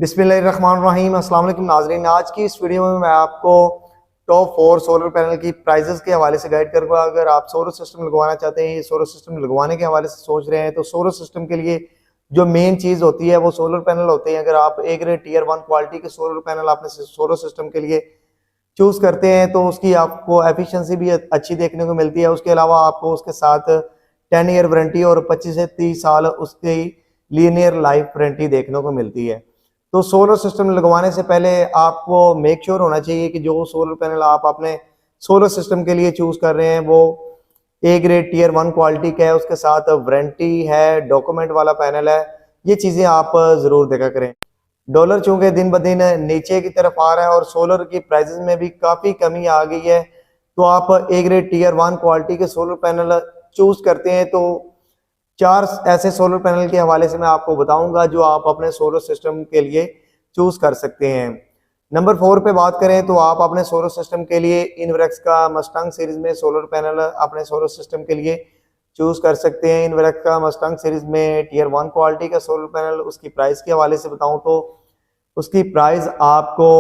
बिस्मिल्लाहिर्रहमानिर्रहीम। अस्सलाम वालेकुम नाज़रीन, आज की इस वीडियो में मैं आपको टॉप 4 सोलर पैनल की प्राइजेस के हवाले से गाइड करूँगा। अगर आप सोलर सिस्टम लगवाना चाहते हैं, सोलर सिस्टम लगवाने के हवाले से सोच रहे हैं, तो सोलर सिस्टम के लिए जो मेन चीज़ होती है वो सोलर पैनल होते हैं। अगर आप ए ग्रेड टियर 1 क्वालिटी के सोलर पैनल आपने सोलर सिस्टम के लिए चूज़ करते हैं तो उसकी आपको एफिशिएंसी भी अच्छी देखने को मिलती है। उसके अलावा आपको उसके साथ 10 ईयर वारंटी और 25 से 30 साल उसकी लीनियर लाइफ वारंटी देखने को मिलती है। तो सोलर सिस्टम लगवाने से पहले आपको मेक श्योर होना चाहिए कि जो सोलर पैनल आप अपने सोलर सिस्टम के लिए चूज कर रहे हैं वो ए ग्रेड टियर 1 क्वालिटी का है, उसके साथ वारंटी है, डॉक्यूमेंट वाला पैनल है। ये चीजें आप जरूर देखा करें। डॉलर चूंकि दिन ब दिन नीचे की तरफ आ रहा है और सोलर की प्राइसेस में भी काफी कमी आ गई है, तो आप ए ग्रेड टियर 1 क्वालिटी के सोलर पैनल चूज करते हैं तो 4 ऐसे सोलर पैनल के हवाले से मैं आपको बताऊंगा जो आप अपने सोलर सिस्टम के लिए चूज कर सकते हैं। नंबर 4 पे बात करें तो आप अपने सोलर सिस्टम के लिए इनवरेक्स का मस्टंग सीरीज में सोलर पैनल अपने सोलर सिस्टम के लिए चूज कर सकते हैं। इनवरेक्स का मस्टंग सीरीज में टियर 1 क्वालिटी का सोलर पैनल, उसकी प्राइस के हवाले से बताऊं तो उसकी प्राइस आपको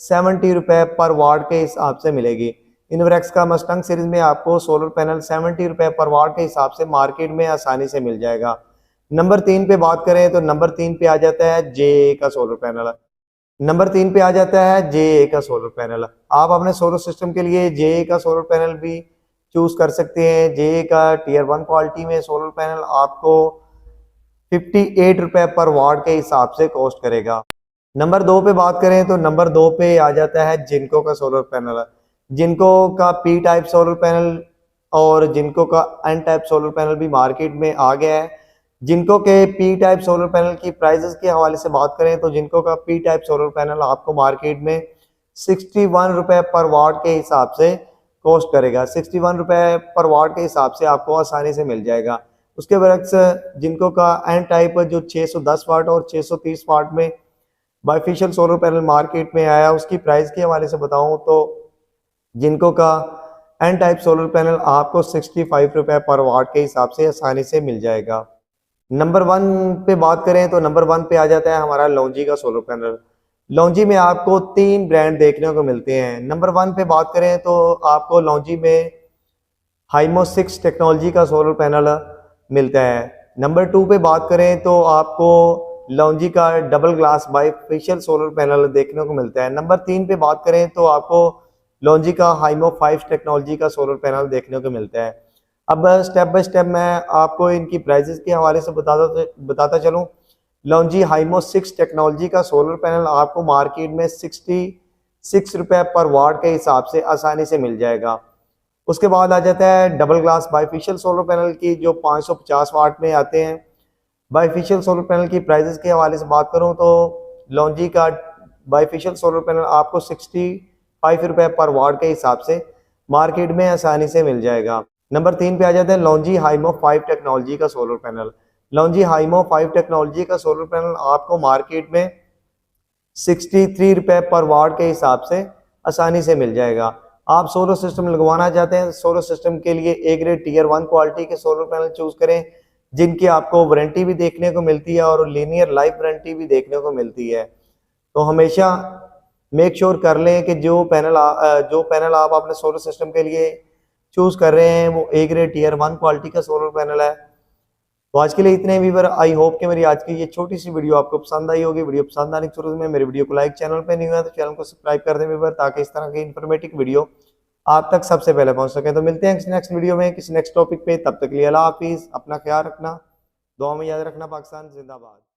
70 रुपए पर वाट के हिसाब से मिलेगी। इनवरेक्स का मस्टंग सीरीज में आपको सोलर पैनल 70 रुपए पर वाट के हिसाब से मार्केट में आसानी से मिल जाएगा। नंबर 3 पे बात करें तो नंबर 3 पे आ जाता है जे का सोलर पैनल। नंबर 3 पे आ जाता है जे का सोलर पैनल। आप अपने सोलर सिस्टम के लिए जे का सोलर पैनल भी चूज कर सकते हैं। जे का टियर 1 क्वालिटी में सोलर पैनल आपको 58 रुपए पर वाट के हिसाब से कॉस्ट करेगा। नंबर 2 पे बात करें तो नंबर 2 पे आ जाता है जिनको का सोलर पैनल। जिनको का पी टाइप सोलर पैनल और जिनको का एन टाइप सोलर पैनल भी मार्केट में आ गया है। जिनको के पी टाइप सोलर पैनल की प्राइजेस के हवाले से बात करें तो जिनको का पी टाइप सोलर पैनल आपको मार्केट में 61 रुपए पर वाट के हिसाब से कॉस्ट करेगा। 61 रुपए पर वाट के हिसाब से आपको आसानी से मिल जाएगा। उसके बरक्स जिनको का एन टाइप जो 610 वाट और 630 वाट में बाइफेशियल सोलर पैनल मार्केट में आया, उसकी प्राइस के हवाले से बताऊं तो जिनको का एन टाइप सोलर पैनल आपको 65 रुपए पर वाट के हिसाब से आसानी से मिल जाएगा। नंबर 1 पे बात करें तो नंबर 1 पे आ जाता है हमारा लॉन्जी का सोलर पैनल। लॉन्जी में आपको 3 ब्रांड देखने को मिलते हैं। नंबर 1 पे बात करें तो आपको लॉन्जी में हाइमो 6 टेक्नोलॉजी का सोलर पैनल मिलता है। नंबर 2 पे बात करें तो आपको लॉन्जी का double glass bifacial solar panel देखने को मिलता है। नंबर 3 पे बात करें तो आपको लॉन्जी का हाइमो 5 टेक्नोलॉजी का सोलर पैनल देखने को मिलता है। अब स्टेप बाय स्टेप मैं आपको इनकी प्राइसेस के हवाले से बताता चलूं। लॉन्जी हाइमो 6 टेक्नोलॉजी का सोलर पैनल आपको मार्केट में 66 रुपए पर वाट के हिसाब से आसानी से मिल जाएगा। उसके बाद आ जाता है double glass bifacial solar panel की जो 550 वाट में आते हैं। बाइफेशियल सोलर पैनल की प्राइसेस के हवाले से बात करूं तो लॉन्जी का बाइफेशियल सोलर पैनल आपको 65 रुपए पर वाट के हिसाब से मार्केट में आसानी से मिल जाएगा। नंबर 3 पे आ जाता है लॉन्जी हाइमो 5 टेक्नोलॉजी का सोलर पैनल। लॉन्जी हाइमो 5 टेक्नोलॉजी का सोलर पैनल आपको मार्केट में 63 रुपए पर वाट के हिसाब से आसानी से मिल जाएगा। आप सोलर सिस्टम लगवाना चाहते हैं, सोलर सिस्टम के लिए ए ग्रेड टियर 1 क्वालिटी के सोलर पैनल चूज करें जिनकी आपको वारंटी भी देखने को मिलती है और लीनियर लाइफ वारंटी भी देखने को मिलती है। तो हमेशा मेक श्योर कर लें कि जो पैनल आप अपने सोलर सिस्टम के लिए चूज कर रहे हैं वो ए ग्रेड टियर 1 क्वालिटी का सोलर पैनल है। तो आज के लिए इतने व्यूअर, आई होप कि मेरी आज की ये छोटी सी वीडियो आपको पसंद आई होगी। वीडियो पसंद आने की सूरत में मेरे वीडियो को लाइक, चैनल पे नहीं हुआ तो चैनल को सब्सक्राइब कर दें व्यूअर, ताकि इस तरह की इन्फॉर्मेटिव वीडियो आप तक सबसे पहले पहुंच सके। तो मिलते हैं किसी नेक्स्ट वीडियो में किसी नेक्स्ट टॉपिक पे, तब तक के लिए अल्लाह हाफिज। अपना ख्याल रखना, दुआ में याद रखना। पाकिस्तान जिंदाबाद।